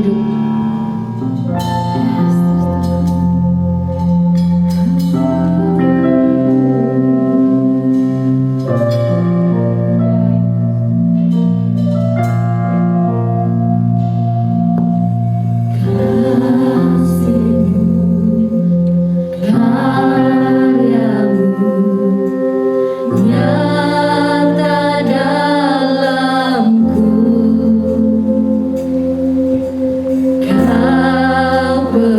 hidup. Kau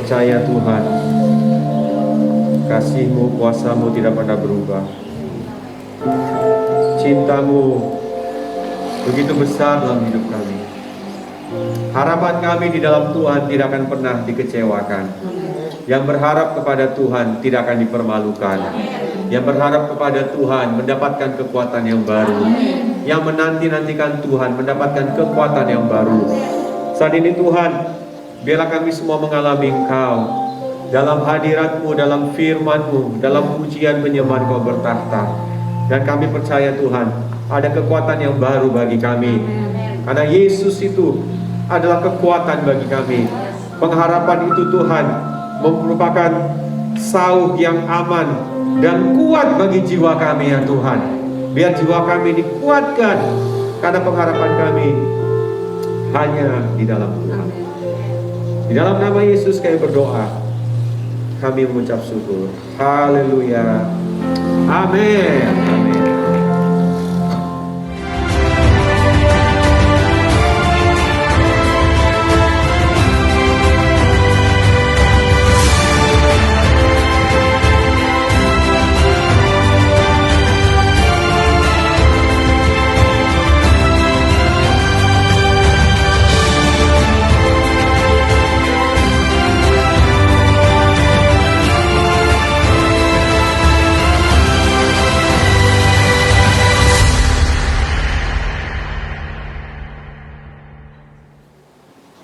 percaya Tuhan, kasih-Mu, kuasa-Mu tidak pernah berubah. Cinta-Mu begitu besar dalam hidup kami. Harapan kami di dalam Tuhan tidak akan pernah dikecewakan. Yang berharap kepada Tuhan tidak akan dipermalukan. Yang berharap kepada Tuhan mendapatkan kekuatan yang baru. Yang menanti-nantikan Tuhan mendapatkan kekuatan yang baru. Saat ini Tuhan, biarlah kami semua mengalami Engkau dalam hadirat-Mu, dalam firman-Mu, dalam pujian penyembahan Kau bertahta. Dan kami percaya Tuhan, ada kekuatan yang baru bagi kami. Karena Yesus itu adalah kekuatan bagi kami. Pengharapan itu Tuhan merupakan sauh yang aman dan kuat bagi jiwa kami ya Tuhan. Biar jiwa kami dikuatkan, karena pengharapan kami hanya di dalam Tuhan. Di dalam nama Yesus kami berdoa, kami mengucap syukur. Haleluya. Amin. Amin.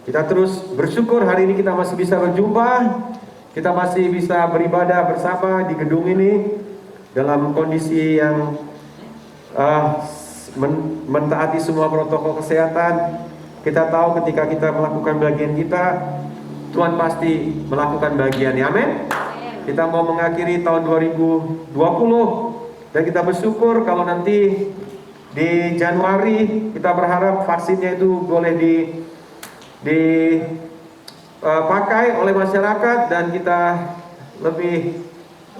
Kita terus bersyukur hari ini kita masih bisa berjumpa, kita masih bisa beribadah bersama di gedung ini dalam kondisi yang mentaati semua protokol kesehatan. Kita tahu ketika kita melakukan bagian kita, Tuhan pasti melakukan bagiannya. Amin. Kita mau mengakhiri tahun 2020 dan kita bersyukur kalau nanti di Januari kita berharap vaksinnya itu boleh dipakai oleh masyarakat dan kita lebih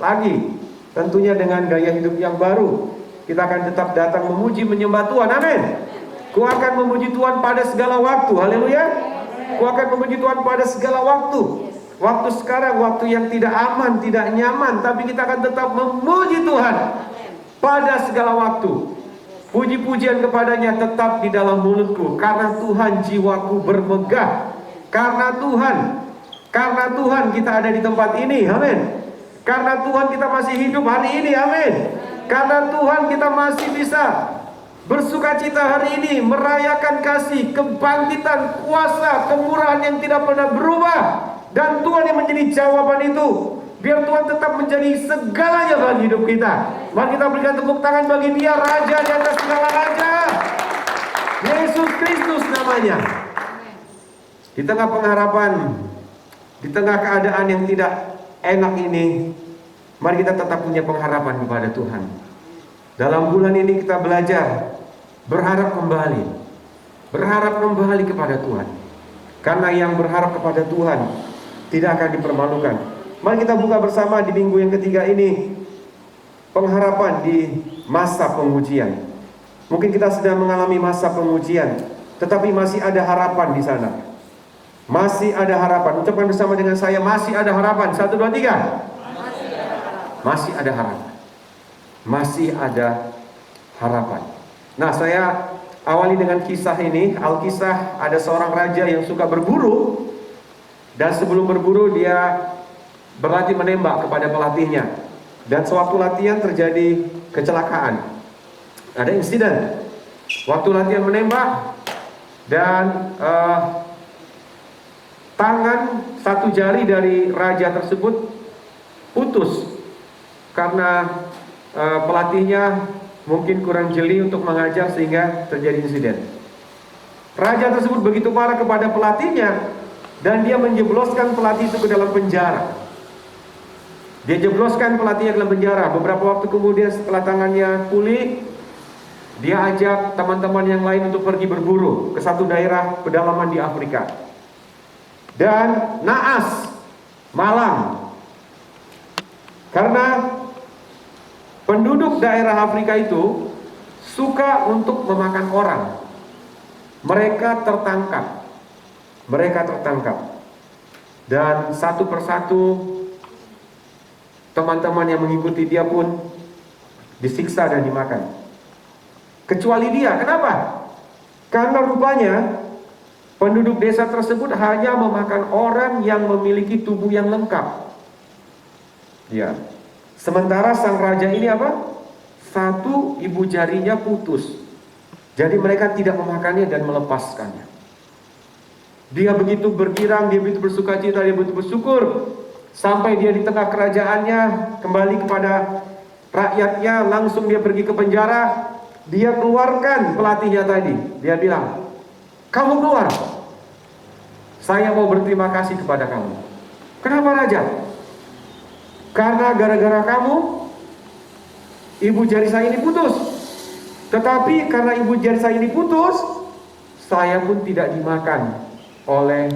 lagi tentunya dengan gaya hidup yang baru kita akan tetap datang memuji menyembah Tuhan. Amin. Ku akan memuji Tuhan pada segala waktu. Haleluya. Ku akan memuji Tuhan pada segala waktu. Waktu sekarang waktu yang tidak aman, tidak nyaman, tapi kita akan tetap memuji Tuhan pada segala waktu. Puji-pujian kepadanya tetap di dalam mulutku. Karena Tuhan jiwaku bermegah. Karena Tuhan kita ada di tempat ini. Amin. Karena Tuhan kita masih hidup hari ini. Amin. Karena Tuhan kita masih bisa bersukacita hari ini, merayakan kasih, kebangkitan, kuasa, kemurahan yang tidak pernah berubah. Dan Tuhan yang menjadi jawaban itu. Biar Tuhan tetap menjadi segalanya bagi hidup kita. Mari kita berikan tepuk tangan bagi Dia, Raja di atas segala raja. Yesus Kristus namanya. Di tengah pengharapan, di tengah keadaan yang tidak enak ini, mari kita tetap punya pengharapan kepada Tuhan. Dalam bulan ini kita belajar berharap kembali kepada Tuhan. Karena yang berharap kepada Tuhan tidak akan dipermalukan. Mari kita buka bersama di minggu yang ketiga ini, pengharapan di masa pengujian. Mungkin kita sedang mengalami masa pengujian, tetapi masih ada harapan di sana. Masih ada harapan. Ucapkan bersama dengan saya, masih ada harapan. 1, 2, 3. Masih ada harapan. Masih ada harapan. Nah, saya awali dengan kisah ini. Alkisah, ada seorang raja yang suka berburu. Dan sebelum berburu dia berlatih menembak kepada pelatihnya. Dan sewaktu latihan terjadi kecelakaan. Ada insiden. Waktu latihan menembak dan tangan satu jari dari raja tersebut putus karena pelatihnya mungkin kurang jeli untuk mengajar sehingga terjadi insiden. Raja tersebut begitu marah kepada pelatihnya dan dia menjebloskan pelatih itu ke dalam penjara. Dia jebloskan pelatihnya ke dalam penjara. Beberapa waktu kemudian setelah tangannya pulih, dia ajak teman-teman yang lain untuk pergi berburu ke satu daerah pedalaman di Afrika. Dan naas, malam. Karena penduduk daerah Afrika itu suka untuk memakan orang. Mereka tertangkap. Dan satu persatu teman-teman yang mengikuti dia pun disiksa dan dimakan. Kecuali dia, kenapa? Karena rupanya penduduk desa tersebut hanya memakan orang yang memiliki tubuh yang lengkap. Ya. Sementara sang raja ini apa? Satu ibu jarinya putus. Jadi mereka tidak memakannya dan melepaskannya. Dia begitu bergirang, dia begitu bersukacita, dia begitu bersyukur. Sampai dia di tengah kerajaannya, kembali kepada rakyatnya, langsung dia pergi ke penjara. Dia keluarkan pelatihnya tadi. Dia bilang, kamu keluar. Saya mau berterima kasih kepada kamu. Kenapa raja? Karena gara-gara kamu, ibu jari saya ini putus. Tetapi karena ibu jari saya ini putus, saya pun tidak dimakan oleh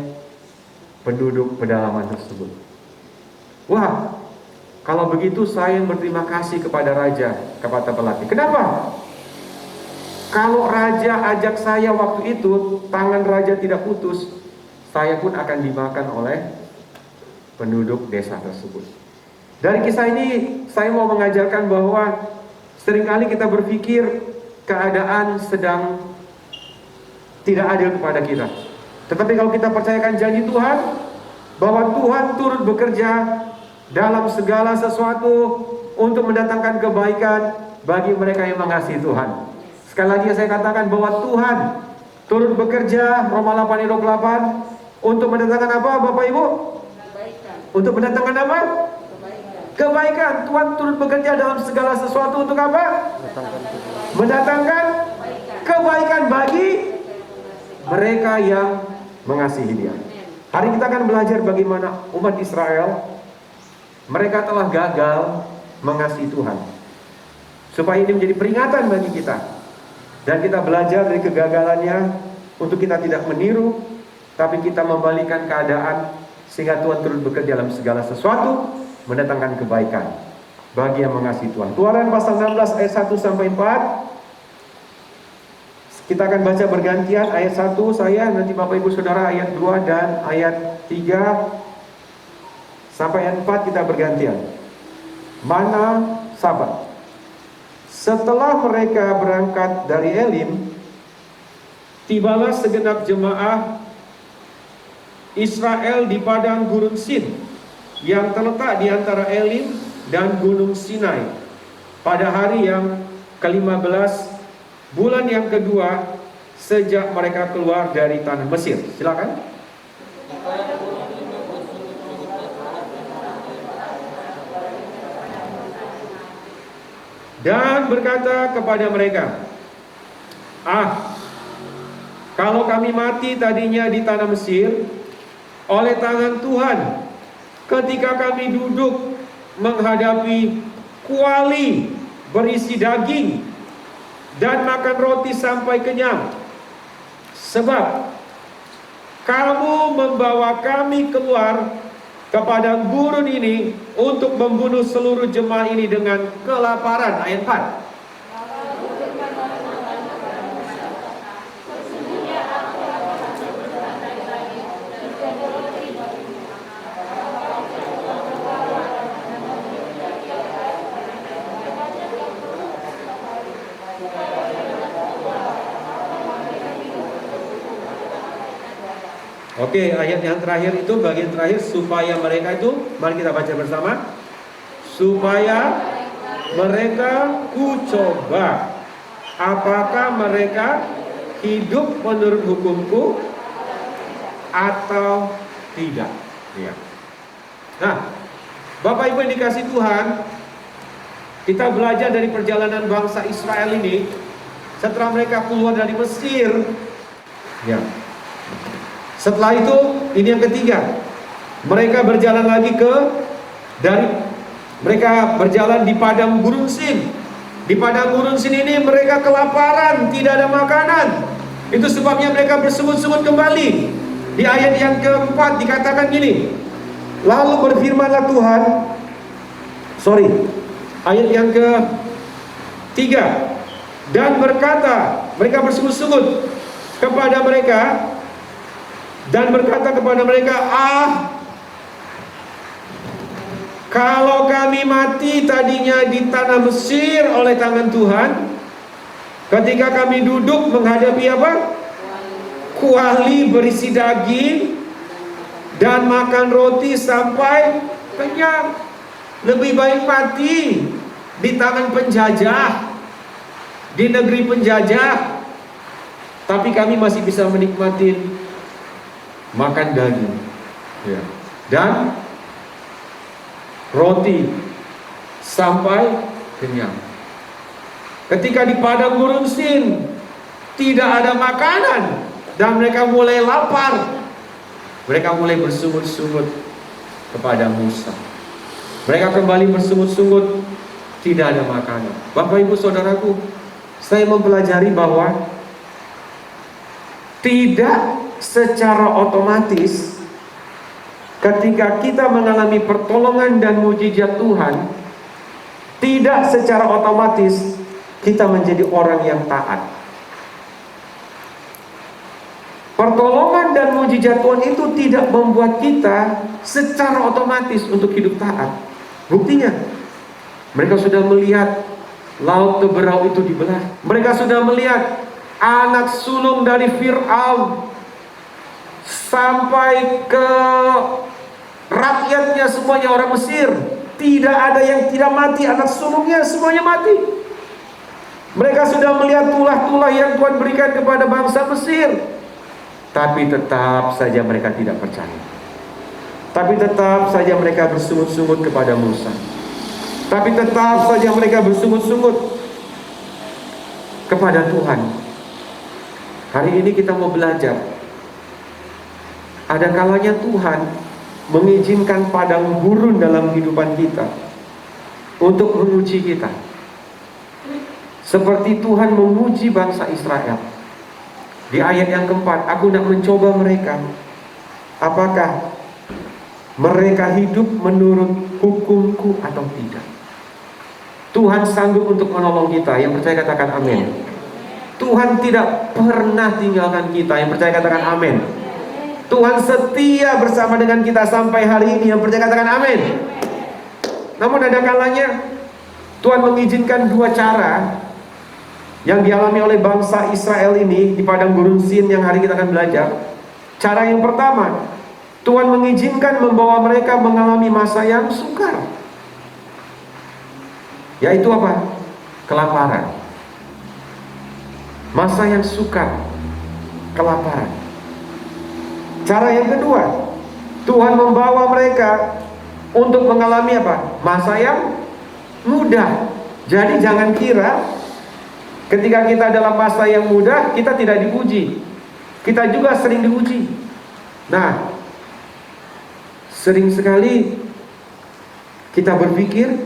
penduduk pedalaman tersebut. Wah, kalau begitu saya berterima kasih kepada raja, kepada pelatih. Kenapa? Kalau raja ajak saya waktu itu, tangan raja tidak putus, saya pun akan dimakan oleh penduduk desa tersebut. Dari kisah ini, saya mau mengajarkan bahwa seringkali kita berpikir keadaan sedang tidak adil kepada kita. Tetapi kalau kita percayakan janji Tuhan, bahwa Tuhan turut bekerja dalam segala sesuatu untuk mendatangkan kebaikan bagi mereka yang mengasihi Tuhan. Sekali lagi saya katakan bahwa Tuhan turut bekerja, Roma 8:28, untuk mendatangkan apa Bapak Ibu? Kebaikan. Untuk mendatangkan apa? Kebaikan. Tuhan turut bekerja dalam segala sesuatu untuk apa? Mendatangkan kebaikan bagi mereka yang mengasihi Dia. Hari kita akan belajar bagaimana umat Israel, mereka telah gagal mengasihi Tuhan. Supaya ini menjadi peringatan bagi kita. Dan kita belajar dari kegagalannya untuk kita tidak meniru, tapi kita membalikan keadaan sehingga Tuhan turut bekerja dalam segala sesuatu, mendatangkan kebaikan bagi yang mengasihi Tuhan. Keluaran pasal 16 ayat 1 sampai 4. Kita akan baca bergantian, ayat 1 saya, nanti Bapak Ibu Saudara ayat 2 dan ayat 3 sampai ayat 4 kita bergantian. Mana Sabat. Setelah mereka berangkat dari Elim, tibalah segenap jemaah Israel di padang gurun Sin yang terletak di antara Elim dan gunung Sinai pada hari yang ke-15 bulan yang kedua sejak mereka keluar dari tanah Mesir. Silakan. Dan berkata kepada mereka, kalau kami mati tadinya di tanah Mesir oleh tangan Tuhan, ketika kami duduk menghadapi kuali berisi daging dan makan roti sampai kenyang. Sebab kamu membawa kami keluar ke padang gurun ini untuk membunuh seluruh jemaah ini dengan kelaparan. Ayat 4. Oke, ayat yang terakhir itu, bagian terakhir, supaya mereka itu, mari kita baca bersama. Supaya mereka kucoba apakah mereka hidup menurut hukumku atau tidak. Ya. Nah, Bapak Ibu yang dikasih Tuhan, kita belajar dari perjalanan bangsa Israel ini setelah mereka keluar dari Mesir. Ya. Setelah itu, ini yang ketiga. Mereka berjalan lagi mereka berjalan di padang gurun Sin. Di padang gurun Sin ini mereka kelaparan, tidak ada makanan. Itu sebabnya mereka bersungut-sungut kembali. Di ayat yang keempat dikatakan gini. Lalu berfirmanlah Tuhan. Ayat yang ketiga. Dan berkata, mereka bersungut-sungut kepada mereka. Dan berkata kepada mereka, Kalau kami mati tadinya di tanah Mesir oleh tangan Tuhan, ketika kami duduk menghadapi apa? Kuali berisi daging dan makan roti sampai kenyang. Lebih baik mati di tangan penjajah, di negeri penjajah, tapi kami masih bisa menikmati makan daging, ya, dan roti sampai kenyang. Ketika di padang gurun Sin tidak ada makanan dan mereka mulai lapar, mereka mulai bersungut-sungut kepada Musa. Mereka kembali bersungut-sungut, tidak ada makanan. Bapak ibu saudaraku, saya mempelajari bahwa tidak secara otomatis ketika kita mengalami pertolongan dan mujizat Tuhan, tidak secara otomatis kita menjadi orang yang taat. Pertolongan dan mujizat Tuhan itu tidak membuat kita secara otomatis untuk hidup taat. Buktinya, mereka sudah melihat laut Teberau itu dibelah. Mereka sudah melihat anak sulung dari Fir'aun sampai ke rakyatnya semuanya orang Mesir. Tidak ada yang tidak mati, anak sulungnya semuanya mati. Mereka sudah melihat tulah-tulah yang Tuhan berikan kepada bangsa Mesir. Tapi tetap saja mereka tidak percaya. Tapi tetap saja mereka bersungut-sungut kepada Musa. Tapi tetap saja mereka bersungut-sungut kepada Tuhan. Hari ini kita mau belajar. Ada kalanya Tuhan mengizinkan padang gurun dalam kehidupan kita untuk menguji kita. Seperti Tuhan menguji bangsa Israel. Di ayat yang keempat, aku nak mencoba mereka. Apakah mereka hidup menurut hukumku atau tidak? Tuhan sanggup untuk menolong kita. Yang percaya katakan amin. Tuhan tidak pernah tinggalkan kita. Yang percaya katakan amin. Tuhan setia bersama dengan kita sampai hari ini. Yang percaya katakan amin. Namun ada kalanya Tuhan mengizinkan dua cara yang dialami oleh bangsa Israel ini di padang gurun Sin yang hari kita akan belajar. Cara yang pertama, Tuhan mengizinkan membawa mereka mengalami masa yang sukar. Yaitu apa? Kelaparan. Masa yang sukar, kelaparan. Cara yang kedua, Tuhan membawa mereka untuk mengalami apa? Masa yang mudah. Jadi jangan kira ketika kita dalam masa yang mudah kita tidak diuji. Kita juga sering diuji. Nah, sering sekali kita berpikir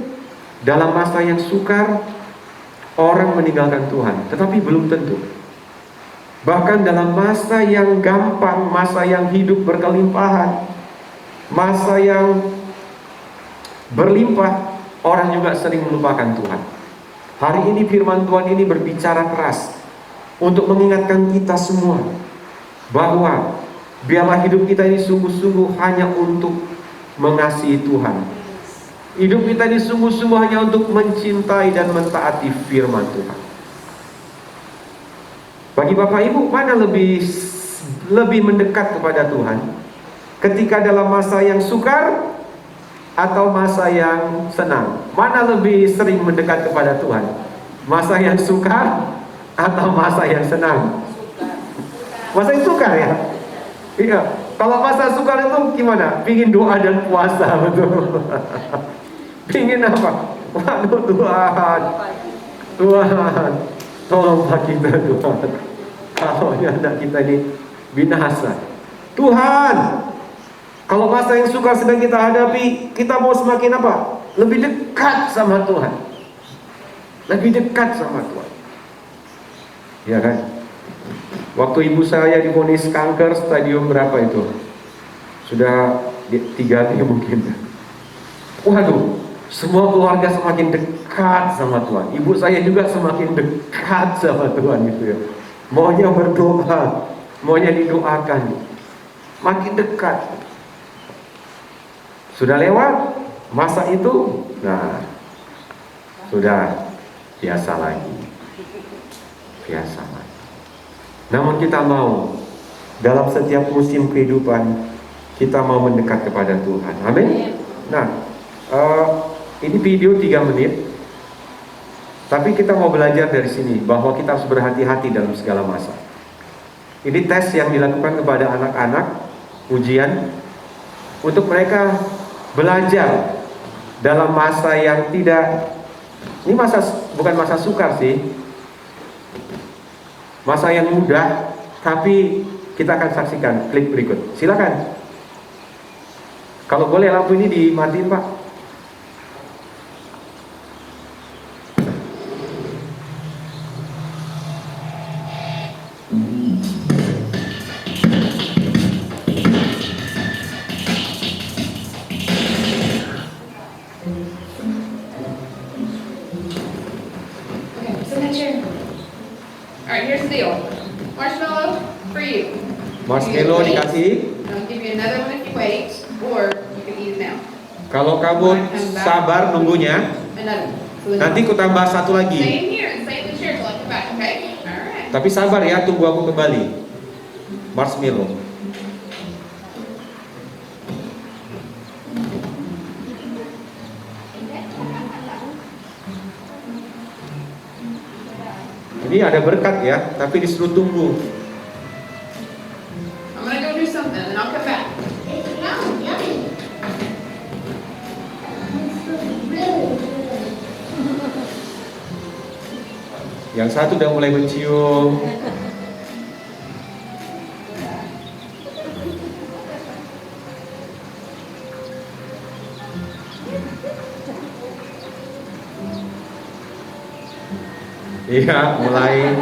dalam masa yang sukar orang meninggalkan Tuhan, tetapi belum tentu. Bahkan dalam masa yang gampang, masa yang hidup berkelimpahan, masa yang berlimpah, orang juga sering melupakan Tuhan. Hari ini firman Tuhan ini berbicara keras untuk mengingatkan kita semua bahwa biarlah hidup kita ini sungguh-sungguh hanya untuk mengasihi Tuhan. Hidup kita ini sungguh-sungguh hanya untuk mencintai dan mentaati firman Tuhan. Bagi Bapak Ibu, mana lebih mendekat kepada Tuhan? Ketika dalam masa yang sukar atau masa yang senang? Mana lebih sering mendekat kepada Tuhan? Masa yang sukar atau masa yang senang? Masa yang sukar ya? Iya. Kalau masa sukar itu gimana? Pingin doa dan puasa, betul. Pingin apa? Waduh Tuhan, tolonglah kita Tuhan. Kalau anak kita ini binasa, Tuhan. Kalau masa yang sukar sedang kita hadapi, kita mau semakin apa? Lebih dekat sama Tuhan. Lebih dekat sama Tuhan. Ya kan? Waktu ibu saya divonis kanker stadium berapa itu? Sudah 3 kali mungkin. Waduh, semua keluarga semakin dekat sama Tuhan. Ibu saya juga semakin dekat sama Tuhan gitu ya. Maunya berdoa, maunya didoakan. Makin dekat. Sudah lewat, masa itu, nah, sudah biasa lagi. Biasa lagi. Namun kita mau, dalam setiap musim kehidupan, kita mau mendekat kepada Tuhan. Amin. Nah, ini video 3 menit. Tapi kita mau belajar dari sini bahwa kita harus berhati-hati dalam segala masa. Ini tes yang dilakukan kepada anak-anak, ujian untuk mereka belajar dalam masa yang tidak, ini masa bukan masa sukar sih, masa yang mudah, tapi kita akan saksikan klip berikut. Silakan. Kalau boleh lampu ini dimatiin, Pak. Alright, here's the deal. Marshmallow for you. Marshmallow dikasih. I'll give you another one if you wait, or you can eat it now. Kalau kamu sabar nunggunya, Another. So nanti ku tambah satu stay lagi. in here and stay in the chair till I come back, okay? Alright. Tapi sabar ya, tunggu aku kembali. Marshmallow. Ini ada berkat ya, tapi disuruh tunggu. I'm gonna go do something and I'll come back. Yang satu udah mulai mencium. Iya, mulai.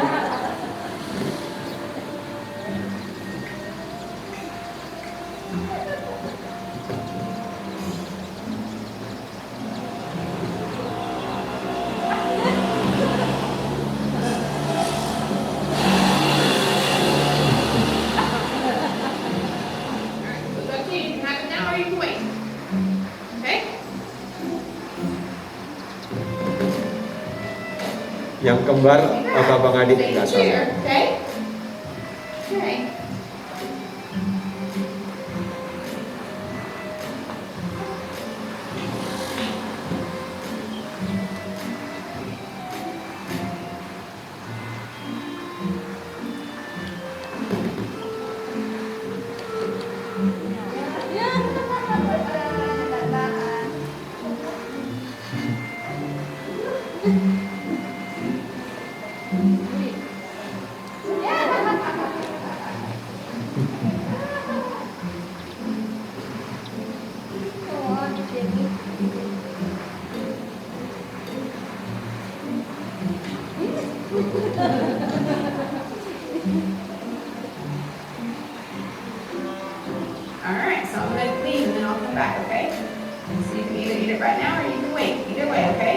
So it's up to you. You can have it now or you can wait. Okay? Yang kembar apa bang adik Stay in nggak the salah. chair, okay? Okay. Alright, so I'm gonna leave and then I'll come back, okay? So you can either eat it right now or you can wait. Either way, okay?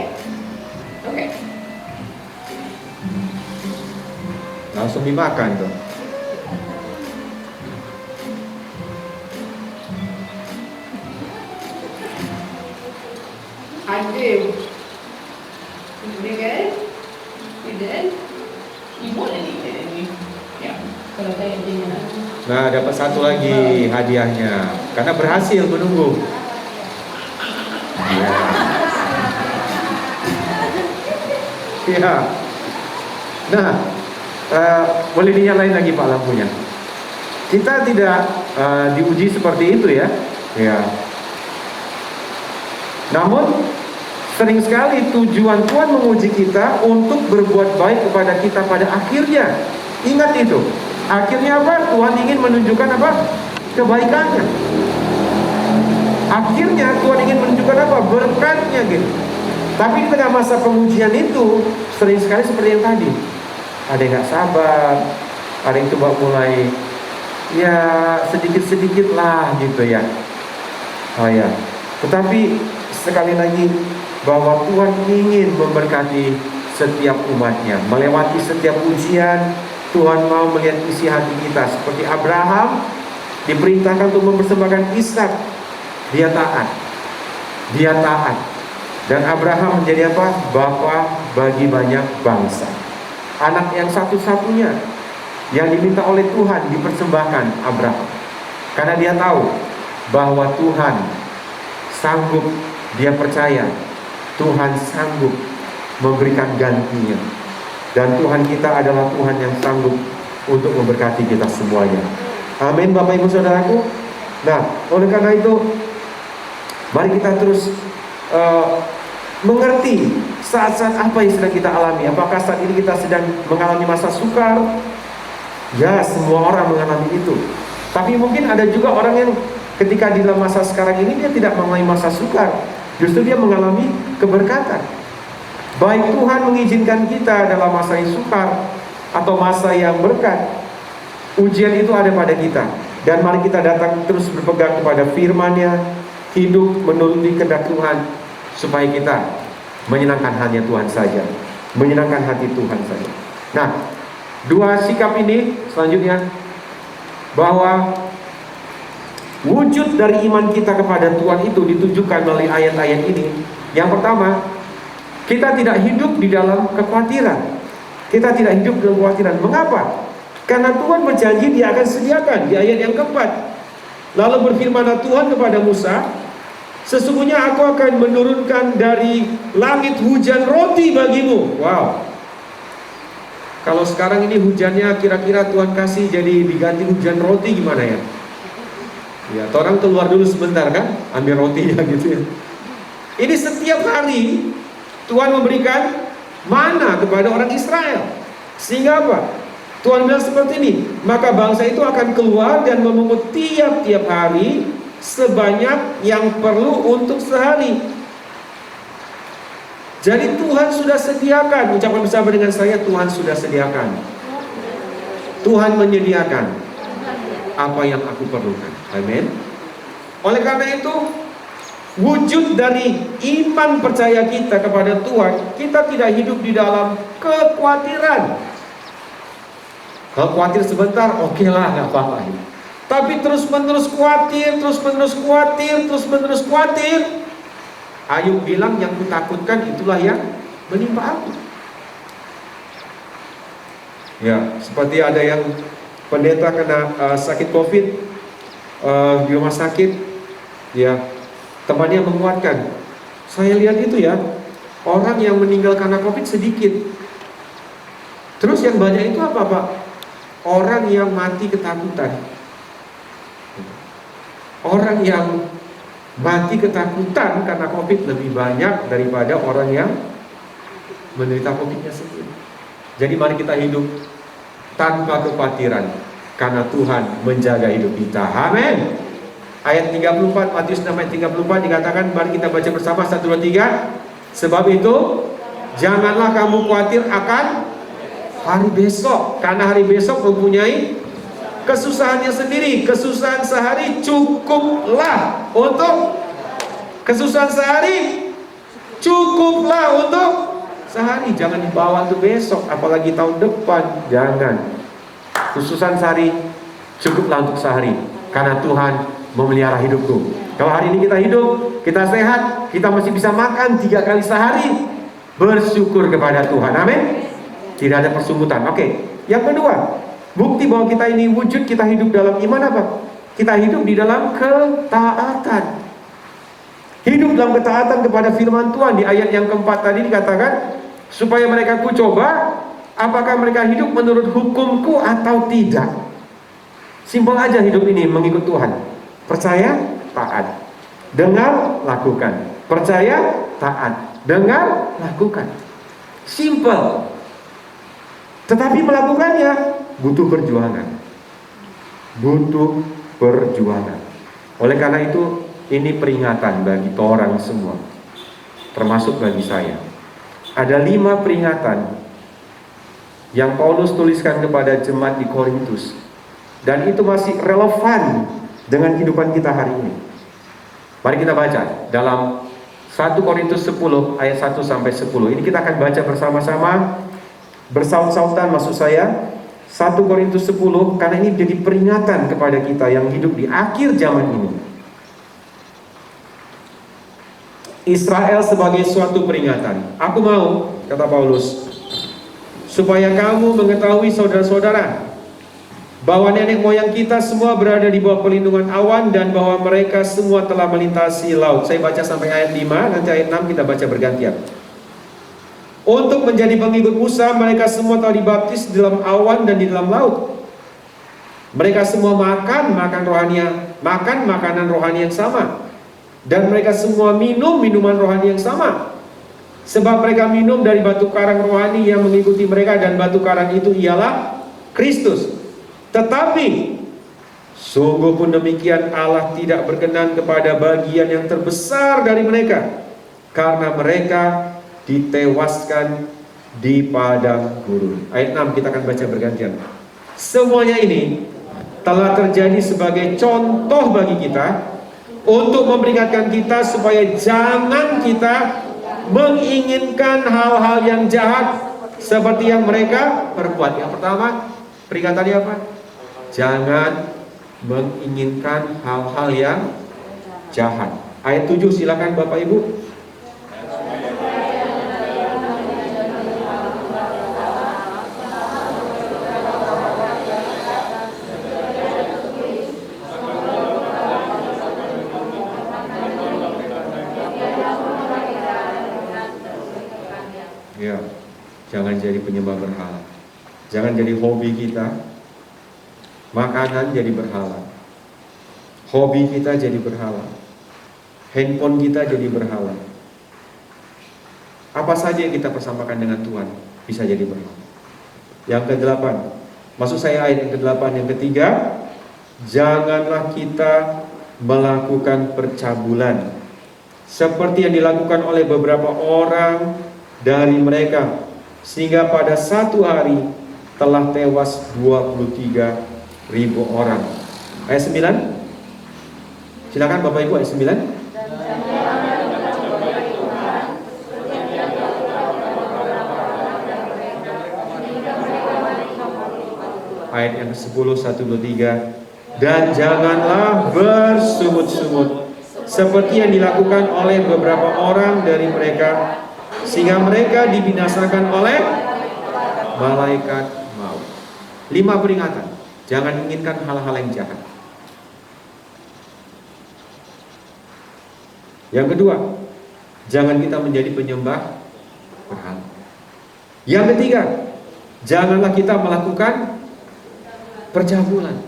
Okay. Langsung dimakan tuh. I do. You do good? You did? You wanted to eat it, didn't you? Yeah. But I didn't know. Nah, dapat satu lagi hadiahnya karena berhasil menunggu. Ya. Ya. Nah, boleh dinyalain lagi Pak lampunya. Kita tidak diuji seperti itu ya. Ya. Namun sering sekali tujuan Tuhan menguji kita untuk berbuat baik kepada kita pada akhirnya. Ingat itu. Akhirnya apa? Tuhan ingin menunjukkan apa? Kebaikannya. Akhirnya Tuhan ingin menunjukkan apa? Berkatnya gitu. Tapi di tengah masa pengujian itu sering sekali seperti yang tadi. Ada yang gak sabar, ada yang coba mulai ya sedikit-sedikit lah gitu ya. Oh ya. Tetapi sekali lagi bahwa Tuhan ingin memberkati setiap umatnya. Melewati setiap ujian, Tuhan mau melihat isi hati kita. Seperti Abraham diperintahkan untuk mempersembahkan Ishak, dia taat. Dia taat. Dan Abraham menjadi apa? Bapa bagi banyak bangsa. Anak yang satu-satunya yang diminta oleh Tuhan dipersembahkan Abraham. Karena dia tahu bahwa Tuhan sanggup, dia percaya Tuhan sanggup memberikan gantinya. Dan Tuhan kita adalah Tuhan yang sanggup untuk memberkati kita semuanya. Amin, Bapak Ibu Saudaraku. Nah, oleh karena itu, mari kita terus mengerti saat-saat apa yang sedang kita alami. Apakah saat ini kita sedang mengalami masa sukar? Ya, semua orang mengalami itu. Tapi mungkin ada juga orang yang ketika di dalam masa sekarang ini dia tidak mengalami masa sukar, justru dia mengalami keberkatan. Baik Tuhan mengizinkan kita dalam masa yang sukar atau masa yang berkat, ujian itu ada pada kita. Dan mari kita datang terus berpegang kepada firman-Nya, hidup menuruti kehendak Tuhan, supaya kita menyenangkan hanya Tuhan saja, menyenangkan hati Tuhan saja. Nah, dua sikap ini selanjutnya, bahwa wujud dari iman kita kepada Tuhan itu ditunjukkan melalui ayat-ayat ini. Yang pertama, kita tidak hidup di dalam kekhawatiran. Kita tidak hidup dalam kekhawatiran. Mengapa? Karena Tuhan berjanji Dia akan sediakan. Di ayat yang keempat, lalu berfirmanlah Tuhan kepada Musa, sesungguhnya aku akan menurunkan dari langit hujan roti bagimu. Wow. Kalau sekarang ini hujannya kira-kira Tuhan kasih jadi diganti hujan roti, gimana ya? Ya, orang keluar dulu sebentar kan, ambil rotinya gitu ya. Ini setiap hari Tuhan memberikan mana kepada orang Israel. Sehingga apa? Tuhan bilang seperti ini, maka bangsa itu akan keluar dan memungut tiap-tiap hari sebanyak yang perlu untuk sehari. Jadi Tuhan sudah sediakan. Ucapan bersama dengan saya, Tuhan sudah sediakan. Tuhan menyediakan apa yang aku perlukan. Amin. Oleh karena itu, wujud dari iman percaya kita kepada Tuhan, kita tidak hidup di dalam kekhawatiran. Kalau khawatir sebentar, oke lah, nggak apa-apa. Tapi terus-menerus khawatir, terus-menerus khawatir, terus-menerus khawatir. Ayub bilang, yang kutakutkan itulah yang menimpa aku. Ya, seperti ada yang pendeta kena sakit COVID di rumah sakit, ya, temannya menguatkan. Saya lihat itu ya, orang yang meninggal karena COVID sedikit. Terus yang banyak itu apa Pak? Orang yang mati ketakutan. Orang yang mati ketakutan karena COVID lebih banyak daripada orang yang menderita COVID-nya sendiri. Jadi mari kita hidup tanpa kekhawatiran, karena Tuhan menjaga hidup kita. Amin. Ayat 34, Matius 6 ayat 34 dikatakan, mari kita baca bersama 1, 2, 3. Sebab itu janganlah kamu khawatir akan hari besok, karena hari besok mempunyai kesusahannya sendiri. Kesusahan sehari cukuplah untuk kesusahan sehari cukuplah untuk sehari. Jangan dibawa untuk besok, apalagi tahun depan. Jangan. Kesusahan sehari cukuplah untuk sehari, karena Tuhan memelihara hidupku. Kalau hari ini kita hidup, kita sehat, kita masih bisa makan 3 kali sehari, bersyukur kepada Tuhan. Amin. Tidak ada persungutan. Oke. Yang kedua, bukti bahwa kita ini wujud, kita hidup dalam iman apa? Kita hidup di dalam ketaatan. Hidup dalam ketaatan kepada firman Tuhan. Di ayat yang keempat tadi dikatakan, supaya mereka ku coba, apakah mereka hidup menurut hukumku atau tidak. Simpel aja hidup ini mengikut Tuhan. Percaya, taat. Dengar, lakukan. Percaya, taat. Dengar, lakukan. Simpel. Tetapi melakukannya butuh perjuangan. Butuh perjuangan. Oleh karena itu, ini peringatan bagi orang semua, termasuk bagi saya. Ada 5 peringatan yang Paulus tuliskan kepada jemaat di Korintus, dan itu masih relevan dengan kehidupan kita hari ini. Mari kita baca dalam 1 Korintus 10 ayat 1 sampai 10. Ini kita akan baca bersama-sama, bersaut-sautan maksud saya. 1 Korintus 10, karena ini jadi peringatan kepada kita yang hidup di akhir zaman ini. Israel sebagai suatu peringatan. Aku mau, kata Paulus, supaya kamu mengetahui saudara-saudara, bahwa nenek moyang kita semua berada di bawah perlindungan awan dan bahwa mereka semua telah melintasi laut. Saya baca sampai ayat 5, nanti ayat 6 kita baca bergantian. Untuk menjadi pengikut Musa, mereka semua telah dibaptis di dalam awan dan di dalam laut. Mereka semua makan makanan rohani yang sama, dan mereka semua minum minuman rohani yang sama. Sebab mereka minum dari batu karang rohani yang mengikuti mereka, dan batu karang itu ialah Kristus. Tetapi sungguh pun demikian, Allah tidak berkenan kepada bagian yang terbesar dari mereka, karena mereka ditewaskan di padang gurun. Ayat 6 kita akan baca bergantian. Semuanya ini telah terjadi sebagai contoh bagi kita, untuk memperingatkan kita supaya jangan kita menginginkan hal-hal yang jahat seperti yang mereka perbuat. Yang pertama, peringatannya apa? Jangan menginginkan hal-hal yang jahat. Ayat 7 silakan Bapak Ibu. Ya, jangan jadi penyembah berhala. Jangan jadi hobi kita makanan jadi berhala, hobi kita jadi berhala, handphone kita jadi berhala. Apa saja yang kita persamakan dengan Tuhan bisa jadi berhala. Yang ke-8, maksud saya ayat yang ke-8, yang ketiga, janganlah kita melakukan percabulan seperti yang dilakukan oleh beberapa orang dari mereka, sehingga pada satu hari telah tewas 23.000 orang. Ayat 9, silakan Bapak Ibu, ayat 9. Ayat yang ke-10, 1, 2, 3. Dan janganlah bersungut-sungut seperti yang dilakukan oleh beberapa orang dari mereka, sehingga mereka dibinasakan oleh malaikat maut. 5 peringatan. Jangan inginkan hal-hal yang jahat. Yang kedua, jangan kita menjadi penyembah berhala. Yang ketiga, janganlah kita melakukan percabulan.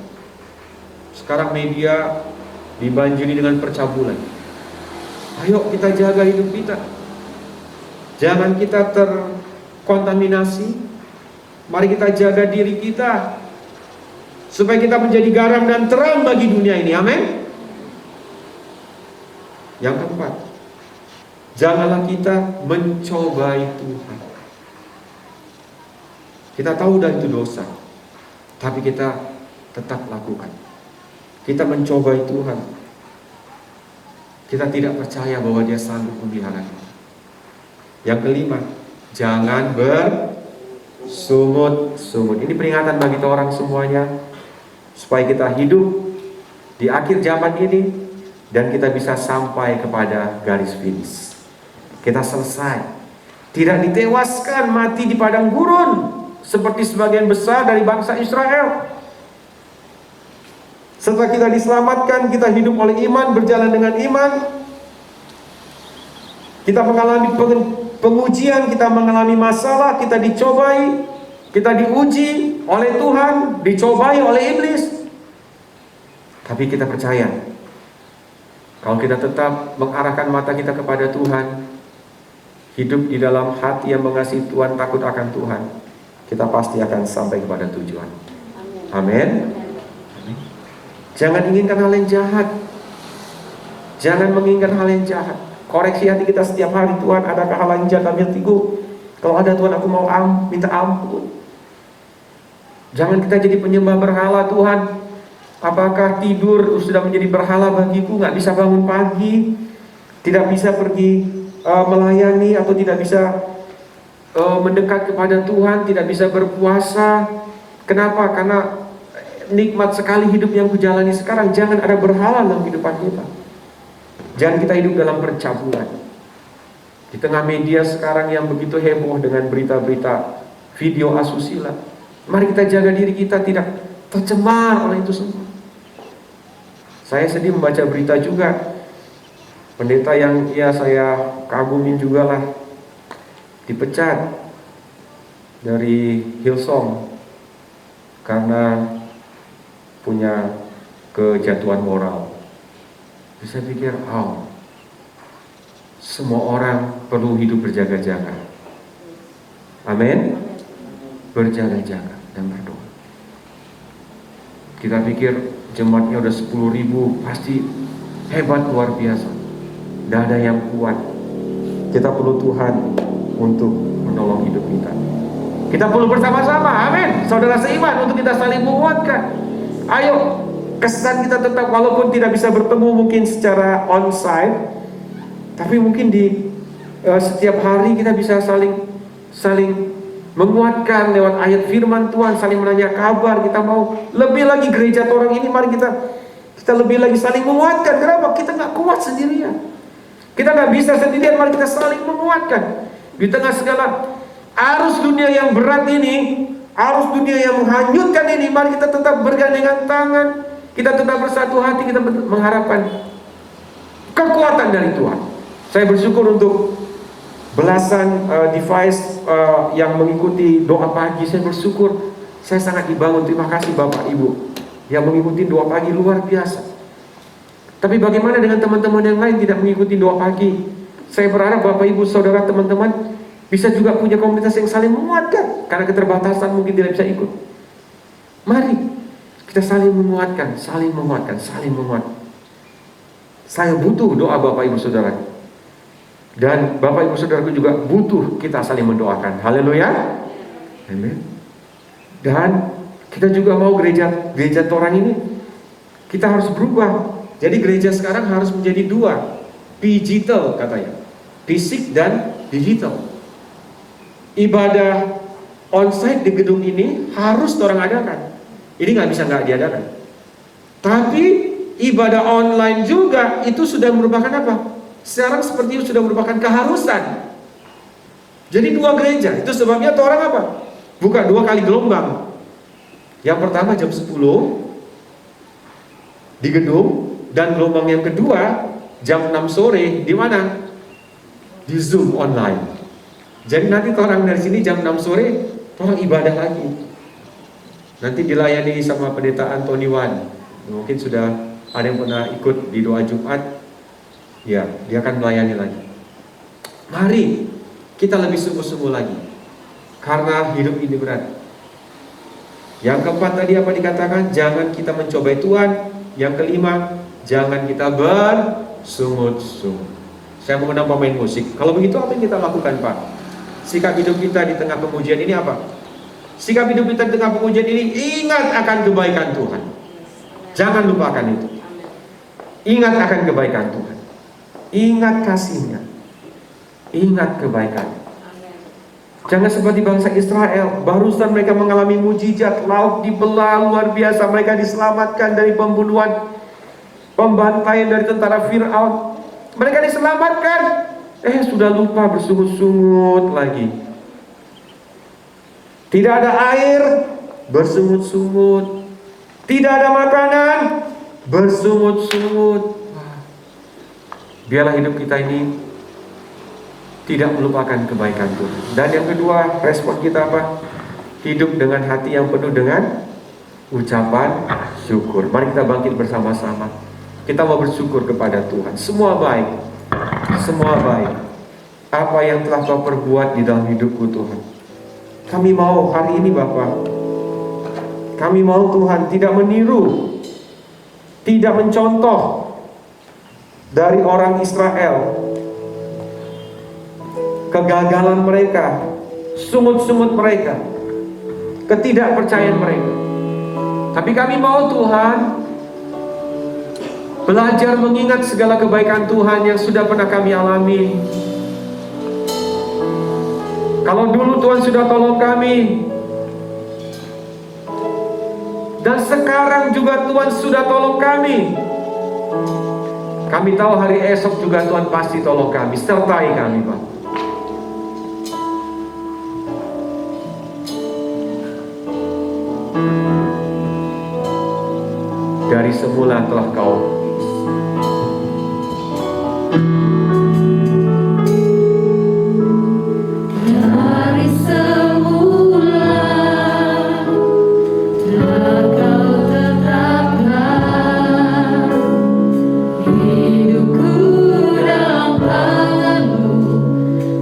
Sekarang media dibanjiri dengan percabulan. Ayo kita jaga hidup kita. Jangan kita terkontaminasi. Mari kita jaga diri kita, supaya kita menjadi garam dan terang bagi dunia ini. Amin. Yang keempat, janganlah kita mencobai Tuhan. Kita tahu dan itu dosa, tapi kita tetap lakukan. Kita mencobai Tuhan. Kita tidak percaya bahwa Dia sanggup memelihara kita. Yang kelima, jangan bersungut-sungut. Ini peringatan bagi kita orang semuanya, supaya kita hidup di akhir zaman ini dan kita bisa sampai kepada garis finish. Kita selesai, tidak ditewaskan mati di padang gurun seperti sebagian besar dari bangsa Israel. Setelah kita diselamatkan, kita hidup oleh iman, berjalan dengan iman. Kita mengalami pengujian, kita mengalami masalah, kita dicobai, kita diuji oleh Tuhan, dicobai oleh iblis. Tapi kita percaya, kalau kita tetap mengarahkan mata kita kepada Tuhan, hidup di dalam hati yang mengasihi Tuhan, takut akan Tuhan, kita pasti akan sampai kepada tujuan. Amin. Jangan inginkan hal yang jahat. Jangan menginginkan hal yang jahat. Koreksi hati kita setiap hari. Tuhan, adakah hal yang jahat dalam hatiku? Kalau ada Tuhan, aku mau minta ampun. Jangan kita jadi penyembah berhala. Tuhan, apakah tidur sudah menjadi berhala bagiku? Gak bisa bangun pagi, tidak bisa pergi melayani, atau tidak bisa mendekat kepada Tuhan, tidak bisa berpuasa. Kenapa? Karena nikmat sekali hidup yang kujalani sekarang. Jangan ada berhala dalam kehidupan kita. Jangan kita hidup dalam percabulan. Di tengah media sekarang yang begitu heboh dengan berita-berita video asusila, mari kita jaga diri kita tidak tercemar oleh itu semua. Saya sedih membaca berita juga, pendeta yang saya kagumin juga lah, dipecat dari Hillsong karena punya kejatuhan moral. Terus saya pikir, semua orang perlu hidup berjaga-jaga. Amin. Berjaga-jaga dan berdoa. Kita pikir jemaatnya udah 10.000, pasti hebat luar biasa. Tidak ada yang kuat. Kita perlu Tuhan untuk menolong hidup kita. Kita perlu bersama-sama, amin. Saudara seiman, untuk kita saling menguatkan. Ayo, kesan kita tetap, walaupun tidak bisa bertemu mungkin secara onsite, tapi mungkin di setiap hari kita bisa saling menguatkan lewat ayat firman Tuhan, saling menanya kabar. Kita mau lebih lagi gereja orang ini, mari kita lebih lagi saling menguatkan. Kenapa? Kita nggak kuat sendirian. Kita nggak bisa sendirian, mari kita saling menguatkan. Di tengah segala arus dunia yang berat ini, arus dunia yang menghanyutkan ini, mari kita tetap bergandengan tangan. Kita tetap bersatu hati, kita mengharapkan kekuatan dari Tuhan. Saya bersyukur untuk belasan device yang mengikuti doa pagi. Saya bersyukur, saya sangat dibangun. Terima kasih Bapak Ibu yang mengikuti doa pagi, luar biasa. Tapi bagaimana dengan teman-teman yang lain tidak mengikuti doa pagi? Saya berharap Bapak Ibu Saudara teman-teman bisa juga punya komunitas yang saling menguatkan, karena keterbatasan mungkin tidak bisa ikut. Mari kita saling menguatkan, saling menguatkan, saling menguatkan. Saya butuh doa Bapak Ibu Saudara, dan Bapak Ibu Saudaraku juga butuh kita saling mendoakan. Haleluya, amin. Dan kita juga mau gereja Torang ini, kita harus berubah. Jadi gereja sekarang harus menjadi dua, digital katanya, fisik dan digital. Ibadah onsite di gedung ini harus Torang adakan. Ini nggak bisa nggak diadakan. Tapi ibadah online juga itu sudah merupakan apa? Sekarang seperti itu sudah merupakan keharusan. Jadi dua gereja, itu sebabnya Torang apa? Buka 2 kali gelombang. Yang pertama jam 10 di gedung, dan gelombang yang kedua jam 6 sore di mana? Di Zoom online. Jadi nanti Torang dari sini jam 6 sore Torang ibadah lagi. Nanti dilayani sama pendeta Anthony Wan. Mungkin sudah ada yang pernah ikut di doa Jumat. Ya, dia akan melayani lagi. Mari kita lebih sungguh-sungguh lagi, karena hidup ini berat. Yang keempat tadi apa dikatakan? Jangan kita mencobai Tuhan. Yang kelima, jangan kita bersungut-sungut. Saya mengundang pemain musik. Kalau begitu apa yang kita lakukan, Pak? Sikap hidup kita di tengah pengujian ini apa? Sikap hidup kita di tengah pengujian ini, ingat akan kebaikan Tuhan. Jangan lupakan itu. Ingat akan kebaikan Tuhan. Ingat kasih-Nya. Ingat kebaikan. Jangan seperti bangsa Israel, barusan mereka mengalami mujizat, laut dibelah luar biasa, mereka diselamatkan dari pembunuhan, pembantaian dari tentara Fir'aun. Mereka diselamatkan, sudah lupa bersungut-sungut lagi. Tidak ada air, bersungut-sungut. Tidak ada makanan, bersungut-sungut. Biarlah hidup kita ini tidak melupakan kebaikan Tuhan. Dan yang kedua, respon kita apa? Hidup dengan hati yang penuh dengan ucapan syukur. Mari kita bangkit bersama-sama. Kita mau bersyukur kepada Tuhan. Semua baik. Semua baik. Apa yang telah Kau perbuat di dalam hidupku Tuhan. Kami mau hari ini Bapa, kami mau Tuhan tidak meniru, tidak mencontoh dari orang Israel, kegagalan mereka, sungut-sungut mereka, ketidakpercayaan mereka. Tapi kami mau Tuhan belajar mengingat segala kebaikan Tuhan yang sudah pernah kami alami. Kalau dulu Tuhan sudah tolong kami, dan sekarang juga Tuhan sudah tolong kami. Kami tahu hari esok juga Tuhan pasti tolong kami, sertai kami Pak. semula telah Kau. Dari semula telah Kau tetapkan hidupku dalam tangan-Mu,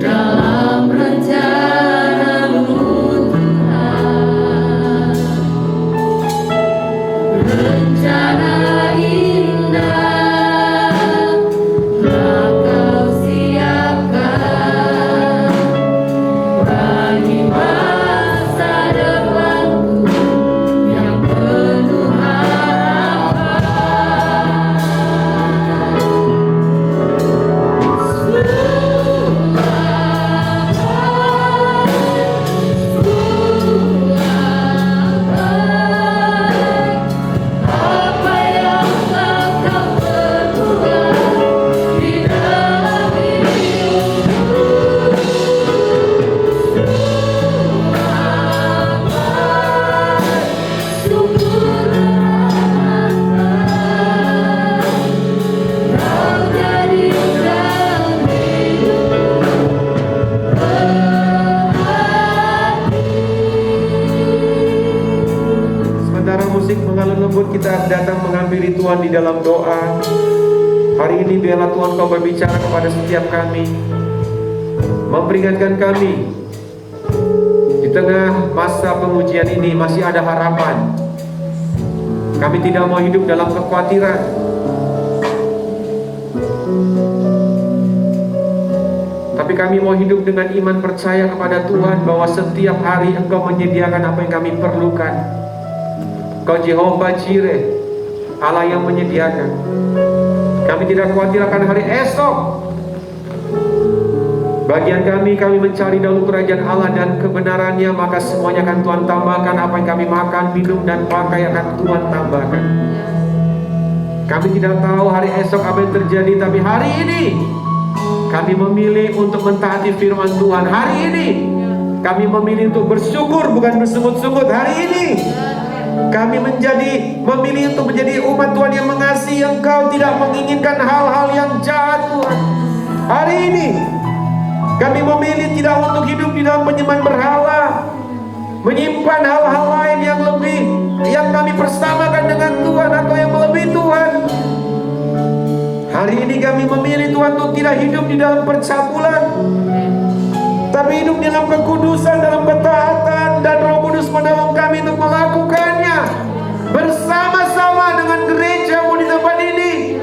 dalam rencana-Mu Tuhan. Rencana indah telah Kau siapkan bagi masa depanku yang penuh harapan. Apa yang telah Kau perbuat di dalam hidupku, sungguh terasa Kau jadikan hidupku Sementara musik mengalun lembut, kita datang menghampiri Tuhan di dalam doa. Hari ini biarlah Tuhan Kau berbicara kepada setiap kami, memperingatkan kami di tengah masa pengujian ini masih ada harapan. Kami tidak mau hidup dalam kekhawatiran. Tapi kami mau hidup dengan iman percaya kepada Tuhan bahwa setiap hari Engkau menyediakan apa yang kami perlukan. Engkau Jehovah Jireh, Allah yang menyediakan. Kami tidak khawatir akan hari esok. Bagian kami mencari dahulu kerajaan Allah dan kebenarannya, maka semuanya akan Tuhan tambahkan. Apa yang kami makan, minum, dan pakai akan Tuhan tambahkan. Kami tidak tahu hari esok apa yang terjadi, tapi hari ini kami memilih untuk mentaati firman Tuhan. Hari ini kami memilih untuk bersyukur, bukan bersungut-sungut. Hari ini kami memilih untuk menjadi umat Tuhan yang mengasihi Engkau, tidak menginginkan hal-hal yang jahat Tuhan. Hari ini kami memilih tidak untuk hidup di dalam penyembahan berhala, menyimpan hal-hal lain yang lebih, yang kami persamakan dengan Tuhan atau yang melebihi Tuhan. Hari ini kami memilih Tuhan untuk tidak hidup di dalam percabulan, tapi hidup dalam kekudusan, dalam ketaatan, dan Roh Kudus menolong kami untuk melakukannya bersama-sama dengan gereja-Mu di tempat ini.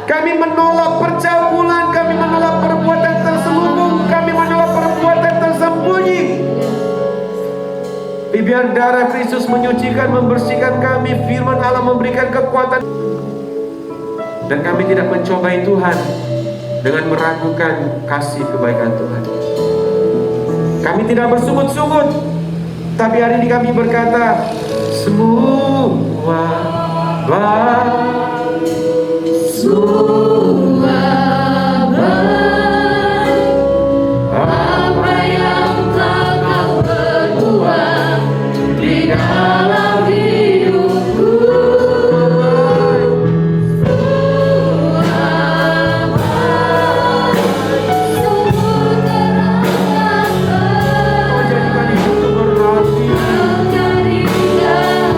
Kami menolak percabulan, kami menolak perbuatan terselubung, kami menolak perbuatan tersembunyi. Biar darah Kristus menyucikan, membersihkan kami, firman Allah memberikan kekuatan, dan kami tidak mencobai Tuhan dengan meragukan kasih kebaikan Tuhan. Kami tidak bersungut-sungut, tapi hari ini kami berkata, semua apa yang telah Kau perbuat di dalam hidupku, sungguh terasa Kau jadikan hidupku berarti. Kau jadikan hidupku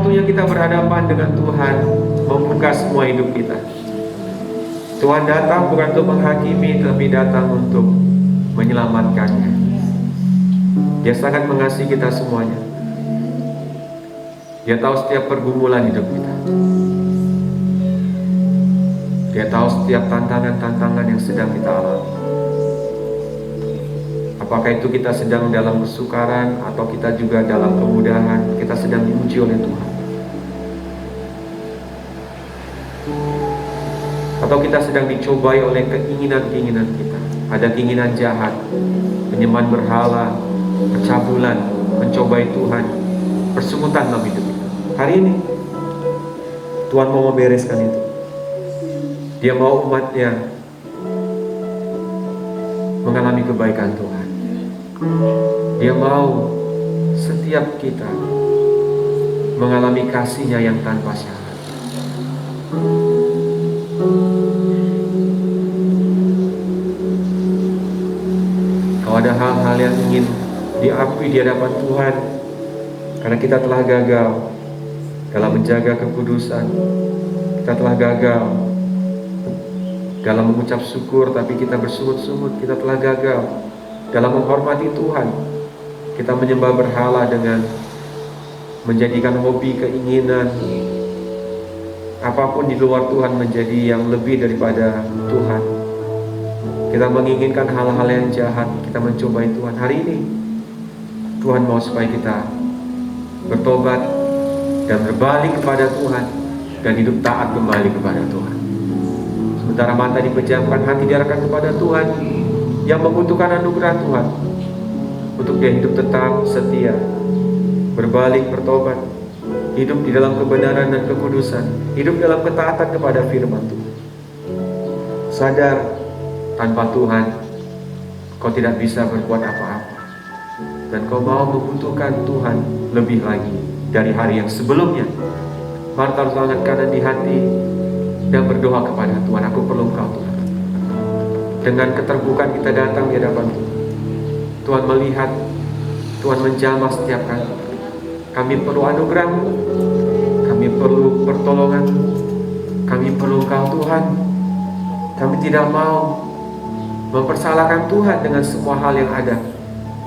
waktunya kita berhadapan dengan Tuhan, membuka semua hidup kita. Tuhan datang bukan untuk menghakimi, tapi datang untuk menyelamatkannya. Dia sangat mengasihi kita semuanya. Dia tahu setiap pergumulan hidup kita. Dia tahu setiap tantangan-tantangan yang sedang kita alami. Apakah itu kita sedang dalam kesukaran, atau kita juga dalam kemudahan, kita sedang diuji oleh Tuhan. Atau kita sedang dicobai oleh keinginan-keinginan kita. Ada keinginan jahat, penyembahan berhala, pencabulan, mencobai Tuhan, persungutan dalam hidup kita. Hari ini Tuhan mau membereskan itu. Dia mau umatnya mengalami kebaikan Tuhan. Dia mau setiap kita mengalami kasih-Nya yang tanpa syarat. Kalau ada hal-hal yang ingin diakui di hadapan Tuhan karena kita telah gagal dalam menjaga kekudusan, kita telah gagal dalam mengucap syukur, tapi kita bersungut-sungut, kita telah gagal dalam menghormati Tuhan, kita menyembah berhala dengan menjadikan hobi, keinginan, apapun di luar Tuhan menjadi yang lebih daripada Tuhan. Kita menginginkan hal-hal yang jahat, kita mencobai Tuhan. Hari ini Tuhan mau supaya kita bertobat dan berbalik kepada Tuhan dan hidup taat kembali kepada Tuhan. Sementara mata dipejamkan, hati diarahkan kepada Tuhan yang membutuhkan anugerah Tuhan untuk dia hidup tetap setia, berbalik, bertobat, hidup di dalam kebenaran dan kekudusan, hidup dalam ketaatan kepada firman Tuhan. Sadar tanpa Tuhan kau tidak bisa berbuat apa-apa, dan kau mau membutuhkan Tuhan lebih lagi dari hari yang sebelumnya. Mari taruh tangan kanan di hati dan berdoa kepada Tuhan. Aku perlu Engkau Tuhan. Dengan keterbukaan kita datang di hadapan Tuhan. Tuhan melihat, Tuhan menjamah setiap kami. Kami perlu anugerah-Mu, kami perlu pertolongan-Mu, kami perlu Engkau Tuhan. Kami tidak mau mempersalahkan Tuhan dengan semua hal yang ada.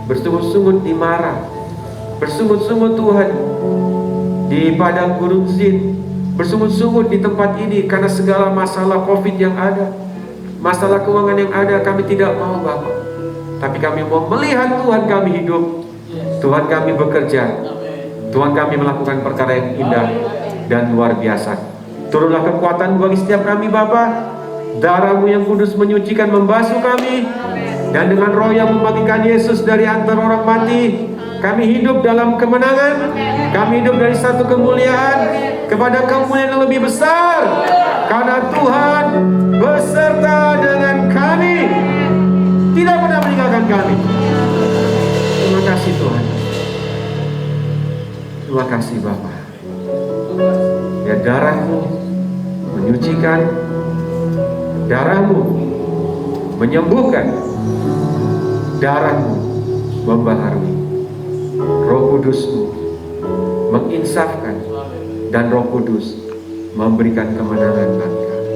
Bersungut-sungut di marah, bersungut-sungut Tuhan di padang gurun Zin, bersungut-sungut di tempat ini karena segala masalah COVID yang ada, masalah keuangan yang ada. Kami tidak mau Bapa, tapi kami mau melihat Tuhan kami hidup, Tuhan kami bekerja, Tuhan kami melakukan perkara yang indah dan luar biasa. Turunlah kekuatan bagi setiap kami Bapa. Darah-Mu yang kudus menyucikan, membasuh kami, dan dengan Roh yang membangkitkan Yesus dari antara orang mati, kami hidup dalam kemenangan. Kami hidup dari satu kemuliaan kepada kemuliaan yang lebih besar, karena Tuhan beserta dengan kami, tidak pernah meninggalkan kami. Terima kasih Tuhan. Terima kasih Bapa. Ya, darah-Mu menyucikan, darah-Mu menyembuhkan, darah-Mu membaharui, Roh Kudus-Mu menginsafkan, dan Roh Kudus memberikan kemenangan bagi kami.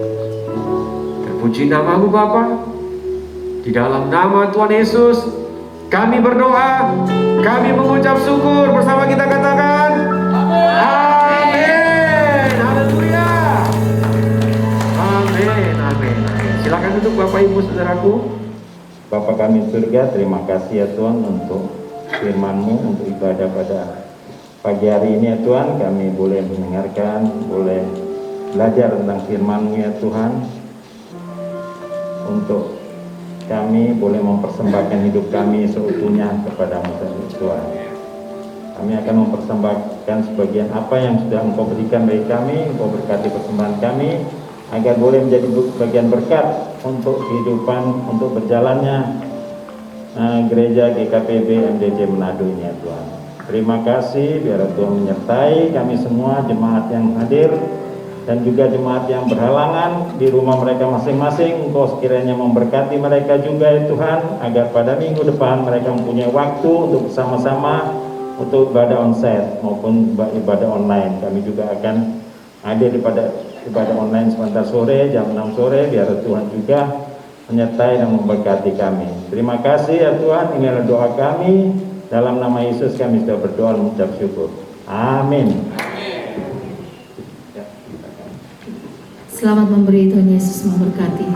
Terpuji nama-Mu Bapa. Di dalam nama Tuhan Yesus kami berdoa, kami mengucap syukur. Bersama kita katakan amin. Haleluya. Amin, amin, amin. Silakan duduk Bapak Ibu Saudaraku. Bapa kami surga, terima kasih ya Tuhan untuk firman-Mu, untuk ibadah pada pagi hari ini ya Tuhan. Kami boleh mendengarkan, boleh belajar tentang firman-Mu ya Tuhan. Untuk kami boleh mempersembahkan hidup kami seutuhnya kepada-Mu Tuhan. Kami akan mempersembahkan sebagian apa yang sudah Engkau berikan bagi kami. Engkau berkati persembahan kami, agar boleh menjadi bagian berkat untuk kehidupan, untuk berjalannya gereja GKPB MDJ Manado ini ya Tuhan. Terima kasih, biar Tuhan menyertai kami semua, jemaat yang hadir dan juga jemaat yang berhalangan di rumah mereka masing-masing. Engkau sekiranya memberkati mereka juga ya Tuhan, agar pada minggu depan mereka mempunyai waktu untuk bersama-sama untuk ibadah onsite maupun ibadah online. Kami juga akan hadir pada ibadah online sebentar sore, jam 6 sore, biar Tuhan juga menyertai dan memberkati kami. Terima kasih ya Tuhan, inilah doa kami. Dalam nama Yesus kami sudah berdoa dan mengucap syukur. Amin. Selamat memberi, Tuhan Yesus memberkati.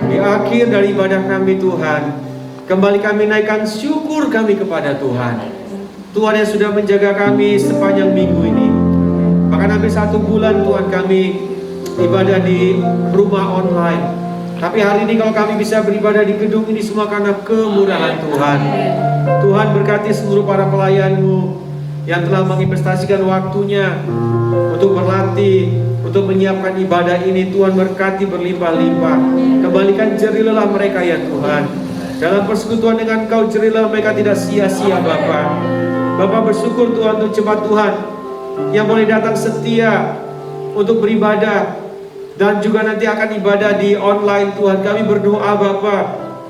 Di akhir dari ibadah kami Tuhan, kembali kami naikkan syukur kami kepada Tuhan. Tuhan yang sudah menjaga kami sepanjang minggu ini. Bahkan hampir 1 bulan Tuhan kami ibadah di rumah online. Tapi hari ini kalau kami bisa beribadah di gedung ini semua karena kemurahan Tuhan. Tuhan berkati seluruh para pelayan-Mu yang telah menginvestasikan waktunya untuk berlatih, untuk menyiapkan ibadah ini. Tuhan berkati berlimpah-limpah. Kembalikan jerih lelah mereka ya Tuhan. Dalam persekutuan dengan Engkau jerih lelah mereka tidak sia-sia Bapa. Bapa bersyukur Tuhan untuk jemaat Tuhan yang boleh datang setia untuk beribadah dan juga nanti akan ibadah di online Tuhan. Kami berdoa Bapa,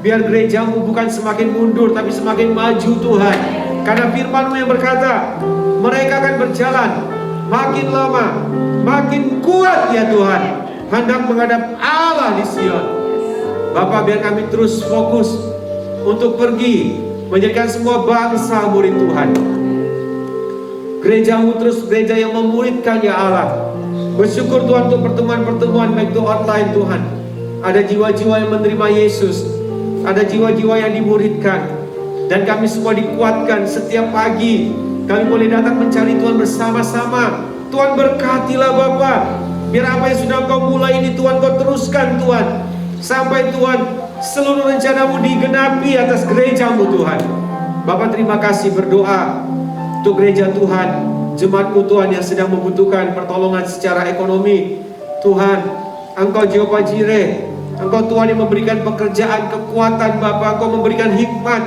biar gereja-Mu bukan semakin mundur tapi semakin maju Tuhan. Karena firman-Mu yang berkata, mereka akan berjalan makin lama, makin kuat ya Tuhan, hendak menghadap Allah di Sion. Bapa, biar kami terus fokus untuk pergi menjadikan semua bangsa murid Tuhan. Gereja-Mu terus gereja yang memuridkan ya Allah. Bersyukur Tuhan untuk pertemuan-pertemuan baik itu online Tuhan. Ada jiwa-jiwa yang menerima Yesus, ada jiwa-jiwa yang dimuridkan. Dan kami semua dikuatkan setiap pagi. Kami boleh datang mencari Tuhan bersama-sama. Tuhan berkatilah Bapa. Biar apa yang sudah Engkau mulai ini Tuhan Kau teruskan Tuhan. Sampai Tuhan seluruh rencana-Mu digenapi atas gereja-Mu Tuhan. Bapa terima kasih, berdoa untuk gereja Tuhan, jemaat-Mu Tuhan yang sedang membutuhkan pertolongan secara ekonomi. Tuhan, Engkau Jehovah Jireh, Engkau Tuhan yang memberikan pekerjaan, kekuatan Bapa. Engkau memberikan hikmat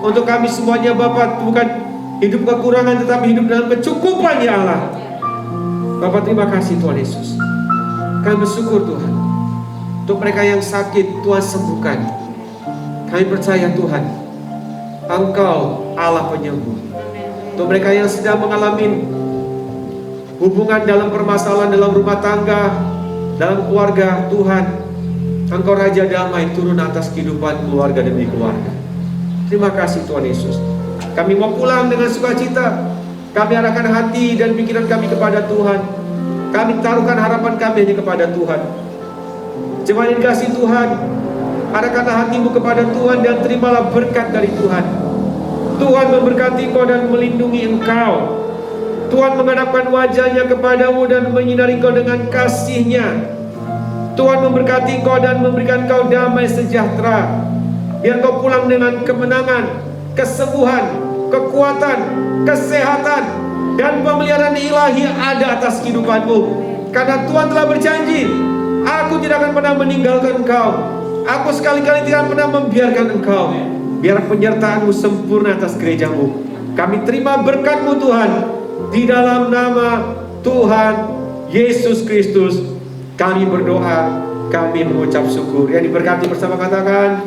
untuk kami semuanya Bapa. Bukan hidup kekurangan tetapi hidup dalam kecukupan ya Allah. Bapa terima kasih Tuhan Yesus. Kami bersyukur Tuhan untuk mereka yang sakit Tuhan sembuhkan. Kami percaya Tuhan Engkau Allah penyembuh. Untuk mereka yang sedang mengalami hubungan dalam permasalahan dalam rumah tangga, dalam keluarga, Tuhan Engkau Raja Damai turun atas kehidupan keluarga demi keluarga. Terima kasih Tuhan Yesus. Kami mau pulang dengan sukacita. Kami arahkan hati dan pikiran kami kepada Tuhan. Kami taruhkan harapan kami hanya kepada Tuhan. Jemaat yang dikasihi Tuhan, arahkanlah hatimu kepada Tuhan dan terimalah berkat dari Tuhan. Tuhan memberkati engkau dan melindungi engkau. Tuhan menghadapkan wajahnya kepadamu dan menyinari engkau dengan kasih-Nya. Tuhan memberkati engkau dan memberikan engkau damai sejahtera. Biar engkau pulang dengan kemenangan, kesembuhan, kekuatan, kesehatan, dan pemeliharaan ilahi ada atas kehidupanmu. Karena Tuhan telah berjanji, aku tidak akan pernah meninggalkan engkau. Aku sekali-kali tidak pernah membiarkan engkau. Biar penyertaan-Mu sempurna atas gereja-Mu. Kami terima berkat-Mu Tuhan. Di dalam nama Tuhan Yesus Kristus kami berdoa, kami mengucap syukur. Yang diberkati bersama katakan